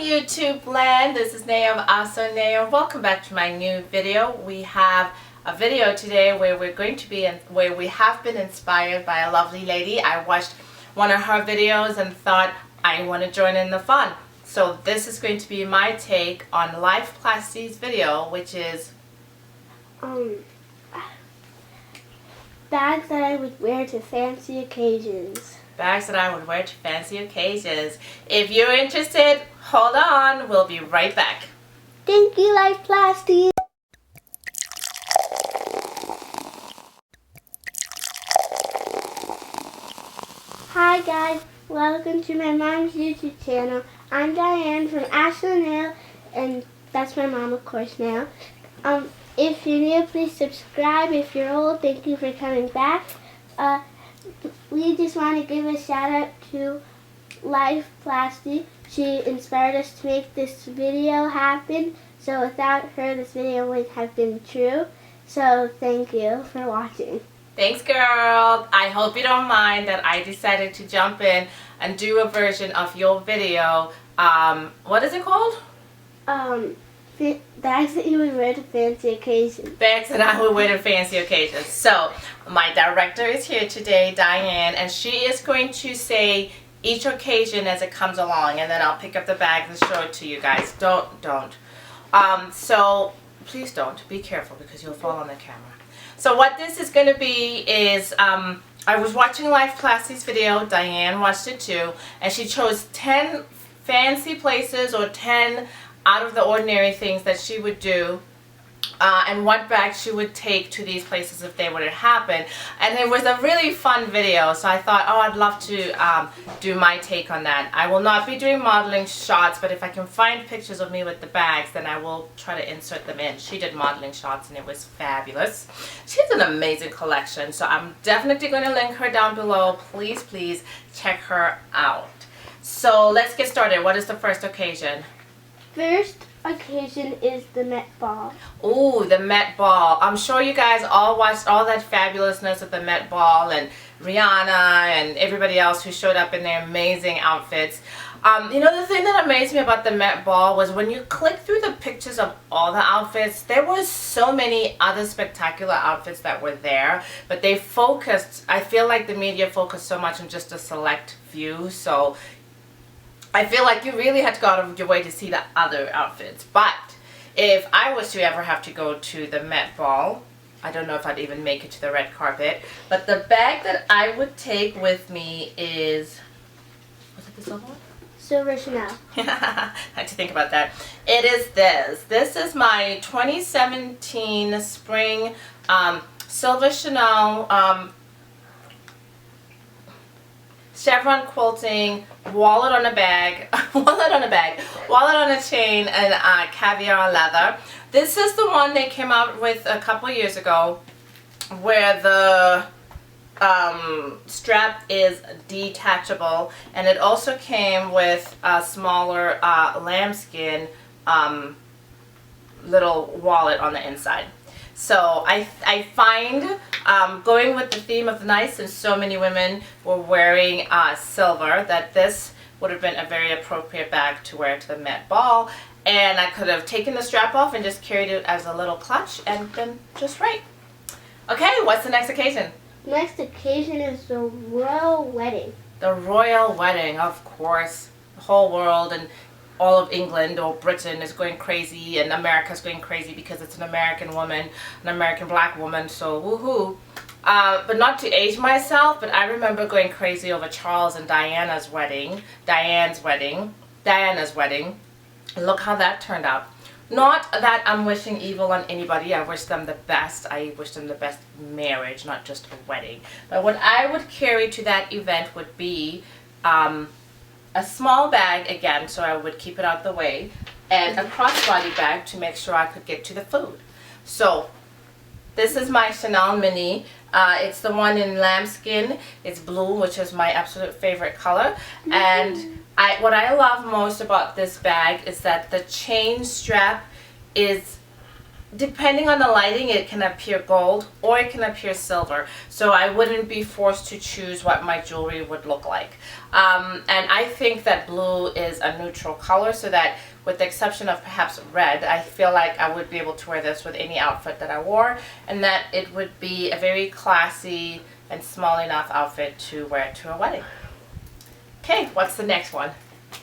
YouTube land, this is Neo of AhhhsoNeo. Welcome back to my new video. We have a video today where we have been inspired by a lovely lady. I watched one of her videos and thought I want to join in the fun. So this is going to be my take on Lifeplasty's video, which is bags that I would wear to fancy occasions. Bags that I would wear to fancy occasions. If you're interested, hold on. We'll be right back. Thank you, Lifeplasty. Hi guys, welcome to my mom's YouTube channel. I'm Diane from AhhhsoNeo, and that's my mom, of course, now. If you're new, please subscribe. If you're old, thank you for coming back. We just want to give a shout out to Lifeplasty. She inspired us to make this video happen. So without her, this video wouldn't have been true. So thank you for watching. Thanks, girl. I hope you don't mind that I decided to jump in and do a version of your video. What is it called? Bags that you would wear to fancy occasions. Bags that I would wear to fancy occasions. So, my director is here today, Diane, and she is going to say each occasion as it comes along, and then I'll pick up the bag and show it to you guys. Don't. So, please don't. Be careful because you'll fall on the camera. So, what this is going to be is, I was watching Lifeplasty's video, Diane watched it too, and she chose 10 fancy places or 10 out of the ordinary things that she would do and what bag she would take to these places if they were to happen. And it was a really fun video, so I thought, oh, I'd love to do my take on that. I will not be doing modeling shots, but if I can find pictures of me with the bags, then I will try to insert them in. She did modeling shots and it was fabulous. She has an amazing collection, so I'm definitely going to link her down below. Please check her out. So let's get started. What is the first occasion? First occasion is the Met Ball. Ooh, the Met Ball. I'm sure you guys all watched all that fabulousness at the Met Ball and Rihanna and everybody else who showed up in their amazing outfits. You know, the thing that amazed me about the Met Ball was when you click through the pictures of all the outfits, there were so many other spectacular outfits that were there, but they focused, I feel like the media focused so much on just a select few, so I feel like you really had to go out of your way to see the other outfits. But if I was to ever have to go to the Met Ball, I don't know if I'd even make it to the red carpet, but the bag that I would take with me is, was it the silver one? Silver Chanel. I had to think about that. It is this. This is my 2017 spring silver Chanel chevron quilting, wallet on a bag, wallet on a chain, and caviar leather. This is the one they came out with a couple years ago where the strap is detachable, and it also came with a smaller lambskin little wallet on the inside. So I find going with the theme of nice, since so many women were wearing silver, that this would have been a very appropriate bag to wear to the Met Ball. And I could have taken the strap off and just carried it as a little clutch and been just right. Okay, what's the next occasion? Next occasion is the royal wedding. The royal wedding, of course. The whole world and all of England or Britain is going crazy, and America's going crazy because it's an American woman, an American black woman, so woohoo. But not to age myself, but I remember going crazy over Charles and Diana's wedding. Look how that turned out. Not that I'm wishing evil on anybody. I wish them the best. I wish them the best marriage, not just a wedding. But what I would carry to that event would be a small bag, again, so I would keep it out the way, and a crossbody bag to make sure I could get to the food. So this is my Chanel Mini. It's the one in lambskin. It's blue, which is my absolute favorite color. And what I love most about this bag is that the chain strap is depending on the lighting, it can appear gold or it can appear silver. So I wouldn't be forced to choose what my jewelry would look like. And I think that blue is a neutral color, so that with the exception of perhaps red, I feel like I would be able to wear this with any outfit that I wore, and that it would be a very classy and small enough outfit to wear to a wedding. Okay, what's the next one?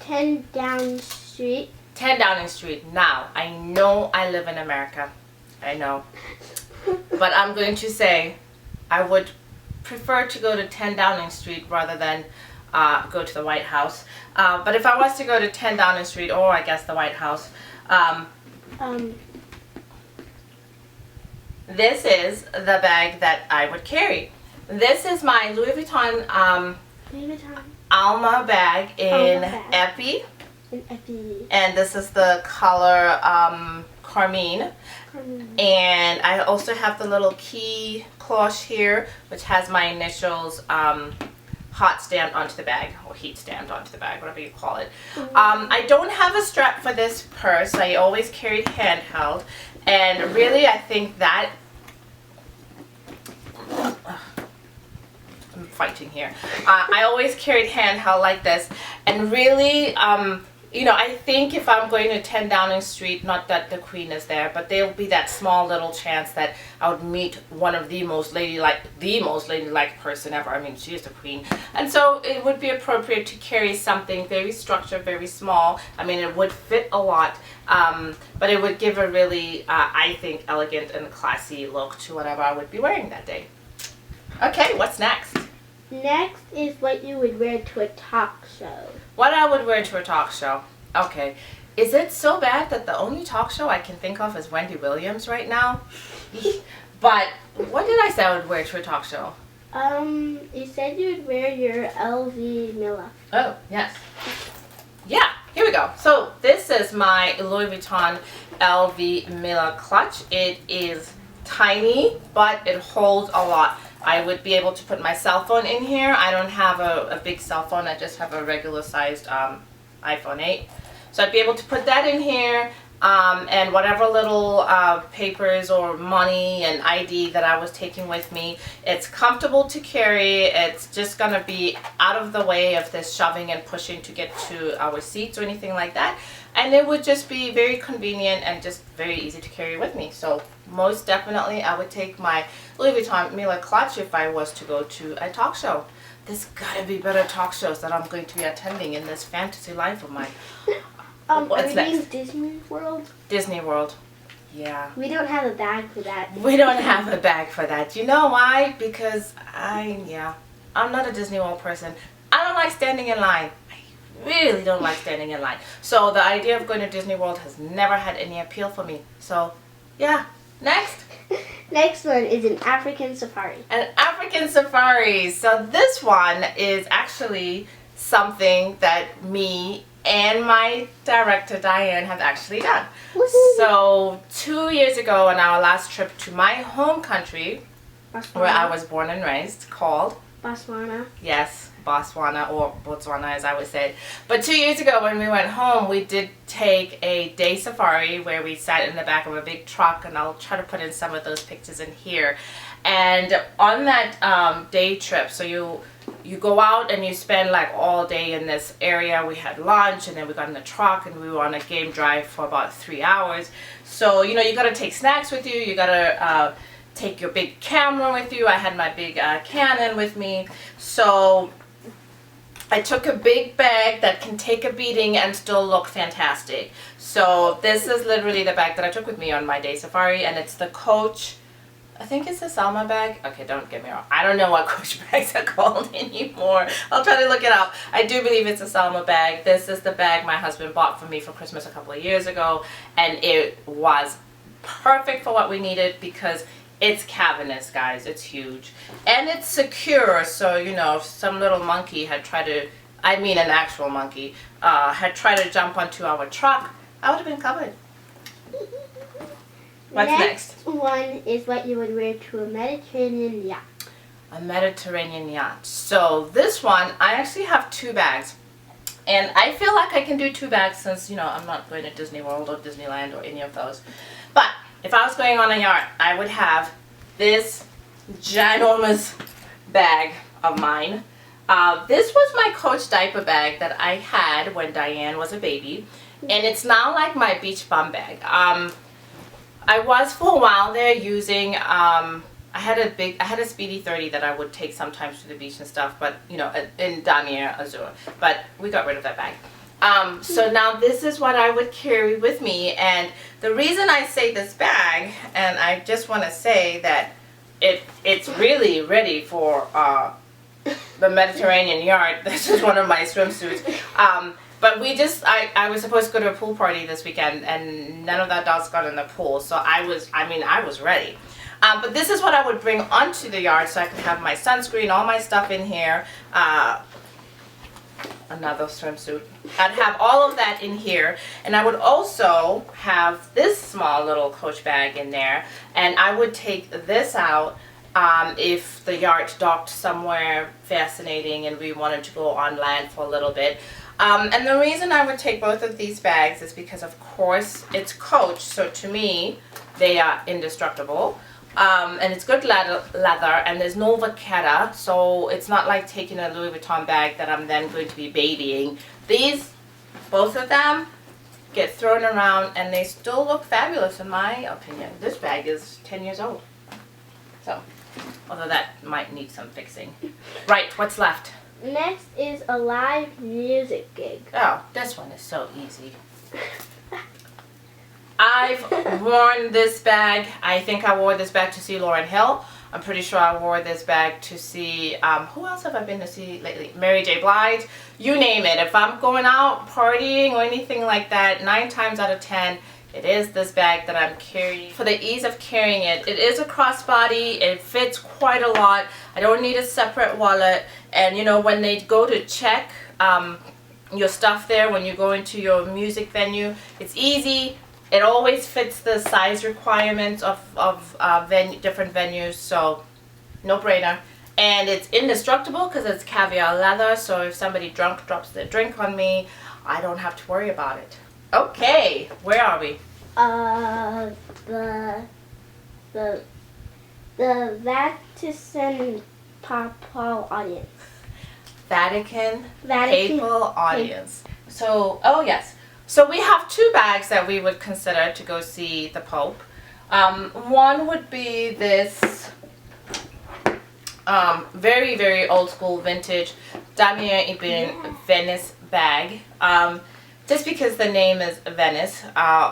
10 Downing Street. 10 Downing Street. Now, I know I live in America. I know. But I'm going to say I would prefer to go to 10 Downing Street rather than go to the White House. But if I was to go to 10 Downing Street, or I guess the White House, this is the bag that I would carry. This is my Louis Vuitton Alma bag in Effie. And this is the color Carmine. And I also have the little key cloche here, which has my initials hot stamped onto the bag, or heat stamped onto the bag, whatever you call it. I don't have a strap for this purse. I always carried handheld, and really I think that I'm fighting here. I always carried handheld like this, and really you know, I think if I'm going to 10 Downing Street, not that the Queen is there, but there'll be that small little chance that I would meet one of the most ladylike person ever. I mean, she is the Queen. And so it would be appropriate to carry something very structured, very small. I mean, it would fit a lot, but it would give a really, I think, elegant and classy look to whatever I would be wearing that day. Okay, what's next? Next is what you would wear to a talk show. What I would wear to a talk show. Okay. Is it so bad that the only talk show I can think of is Wendy Williams right now? But what did I say I would wear to a talk show? You said you would wear your LV Mela. Oh, yes. Yeah, here we go. So this is my Louis Vuitton LV Mela Clutch. It is tiny, but it holds a lot. I would be able to put my cell phone in here. I don't have a big cell phone. I just have a regular sized iPhone 8. So I'd be able to put that in here, and whatever little papers or money and ID that I was taking with me. It's comfortable to carry. It's just going to be out of the way of this shoving and pushing to get to our seats or anything like that. And it would just be very convenient and just very easy to carry with me. So most definitely I would take my Louis Vuitton Mela Clutch if I was to go to a talk show. There's gotta be better talk shows that I'm going to be attending in this fantasy life of mine. What's are you next? Disney World? Disney World. Yeah. We don't have a bag for that. We don't have a bag for that. You know why? Because I'm not a Disney World person. I don't like standing in line. Really don't like standing in line. So the idea of going to Disney World has never had any appeal for me. So yeah, next. Next one is an African safari. An African safari. So this one is actually something that me and my director Diane have actually done. So 2 years ago on our last trip to my home country, Botswana. where I was born and raised, called Botswana. Yes, Botswana, or Botswana as I would say. But 2 years ago when we went home, we did take a day safari where we sat in the back of a big truck, and I'll try to put in some of those pictures in here. And on that day trip, so you go out and you spend like all day in this area. We had lunch, and then we got in the truck and we were on a game drive for about 3 hours. So, you know, you gotta take snacks with you, you gotta take your big camera with you. I had my big Canon with me. So I took a big bag that can take a beating and still look fantastic. So this is literally the bag that I took with me on my day safari, and it's the Coach, I think it's the Salma bag. Okay, don't get me wrong. I don't know what Coach bags are called anymore. I'll try to look it up. I do believe it's a Salma bag. This is the bag my husband bought for me for Christmas a couple of years ago, and it was perfect for what we needed because it's cavernous, guys. It's huge. And it's secure, so, you know, if some little monkey had tried to, I mean an actual monkey, had tried to jump onto our truck, I would have been covered. What's next? One is what you would wear to a Mediterranean yacht. A Mediterranean yacht. So this one, I actually have 2 bags. And I feel like I can do 2 bags since, you know, I'm not going to Disney World or Disneyland or any of those. But if I was going on a yacht, I would have this ginormous bag of mine. This was my Coach diaper bag that I had when Diane was a baby, and it's now like my beach bum bag. I was for a while there using, I had a Speedy 30 that I would take sometimes to the beach and stuff, but you know, in Damier Azur, but we got rid of that bag. So now this is what I would carry with me, and the reason I say this bag, and I just want to say that it's really ready for the Mediterranean yard. This is one of my swimsuits. But I was supposed to go to a pool party this weekend, and none of that dogs got in the pool, so I was ready. But this is what I would bring onto the yard, so I could have my sunscreen, all my stuff in here. Another swimsuit. I'd have all of that in here, and I would also have this small little Coach bag in there, and I would take this out if the yacht docked somewhere fascinating and we wanted to go on land for a little bit. And the reason I would take both of these bags is because, of course, it's Coach, so to me they are indestructible. And it's good leather, and there's no vacchetta, so it's not like taking a Louis Vuitton bag that I'm then going to be babying. These, both of them, get thrown around and they still look fabulous in my opinion. This bag is 10 years old. So, although that might need some fixing. Right, what's left? Next is a live music gig. Oh, this one is so easy. I've worn this bag. I think I wore this bag to see Lauryn Hill. I'm pretty sure I wore this bag to see, who else have I been to see lately? Mary J. Blige. You name it. If I'm going out partying or anything like that, 9 times out of 10, it is this bag that I'm carrying. For the ease of carrying it, it is a crossbody. It fits quite a lot. I don't need a separate wallet. And you know, when they go to check your stuff there, when you go into your music venue, it's easy. It always fits the size requirements of different venues, so no brainer. And it's indestructible because it's caviar leather, so if somebody drunk drops their drink on me, I don't have to worry about it. Okay, where are we? The Vatican papal audience. Vatican papal audience. So, oh yes. So we have 2 bags that we would consider to go see the Pope. One would be this very, very old school vintage Damier Ebene Venice bag. Just because the name is Venice,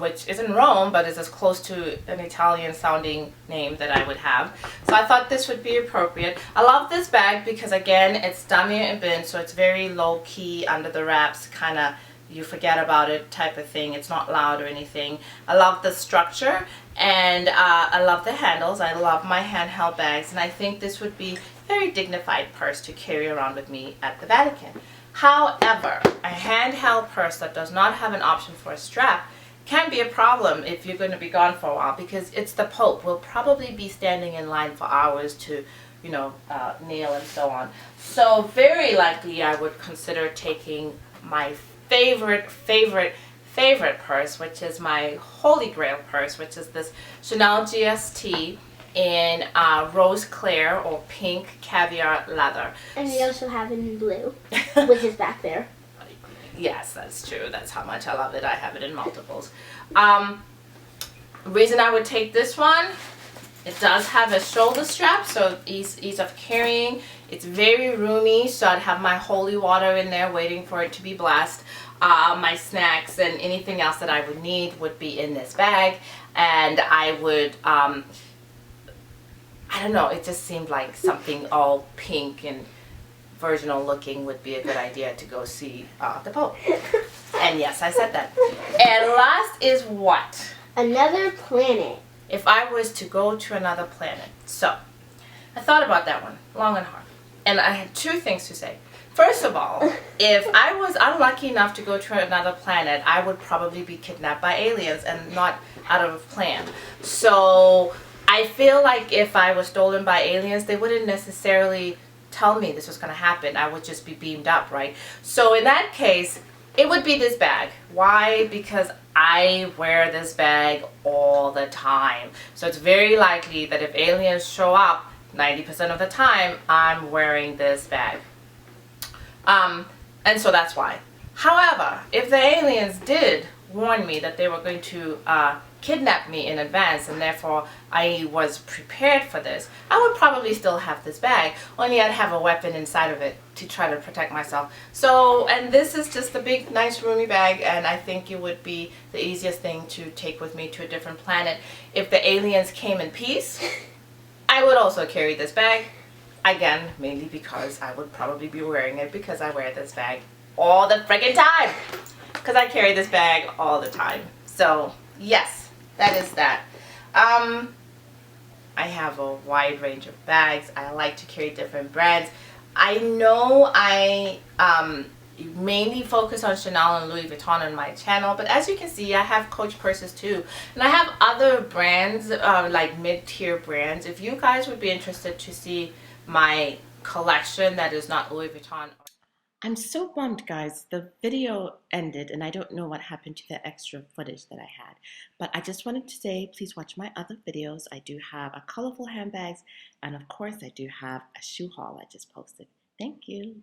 which is in Rome, but is as close to an Italian sounding name that I would have. So I thought this would be appropriate. I love this bag because, again, it's Damier Ebene, so it's very low key, under the wraps, kind of you forget about it type of thing. It's not loud or anything. I love the structure, and I love the handles. I love my handheld bags, and I think this would be a very dignified purse to carry around with me at the Vatican. However, a handheld purse that does not have an option for a strap can be a problem if you're going to be gone for a while, because it's the Pope. We'll probably be standing in line for hours to, you know, kneel and so on. So very likely I would consider taking my favorite purse, which is my Holy Grail purse, which is this Chanel GST in rose clair or pink caviar leather. And we also have it in blue, which is back there. Yes, that's true. That's how much I love it. I have it in multiples. Reason I would take this one, it does have a shoulder strap, so ease of carrying. It's very roomy, so I'd have my holy water in there waiting for it to be blessed. My snacks and anything else that I would need would be in this bag, and I would, I don't know, it just seemed like something all pink and virginal looking would be a good idea to go see the Pope. And yes, I said that. And last is what? Another planet. If I was to go to another planet. So, I thought about that one long and hard. And I had 2 things to say. First of all, if I was unlucky enough to go to another planet, I would probably be kidnapped by aliens and not out of plan. So I feel like if I was stolen by aliens, they wouldn't necessarily tell me this was going to happen. I would just be beamed up, right? So in that case, It would be this bag. Why? Because I wear this bag all the time. So it's very likely that if aliens show up, 90% of the time, I'm wearing this bag. And so that's why. However, if the aliens did warn me that they were going to kidnap me in advance, and therefore I was prepared for this, I would probably still have this bag, only I'd have a weapon inside of it to try to protect myself. So, and this is just a big, nice, roomy bag, and I think it would be the easiest thing to take with me to a different planet. If the aliens came in peace, I would also carry this bag. Again, mainly because I would probably be wearing it because I wear this bag all the friggin' time. Because I carry this bag all the time. So, yes, that is that. I have a wide range of bags. I like to carry different brands. I know I mainly focus on Chanel and Louis Vuitton on my channel, but as you can see, I have Coach purses too. And I have other brands, like mid-tier brands. If you guys would be interested to see my collection that is not Louis Vuitton. I'm so bummed, guys. The video ended and I don't know what happened to the extra footage that I had. But I just wanted to say, please watch my other videos. I do have a colorful handbags, and of course I do have a shoe haul I just posted. Thank you.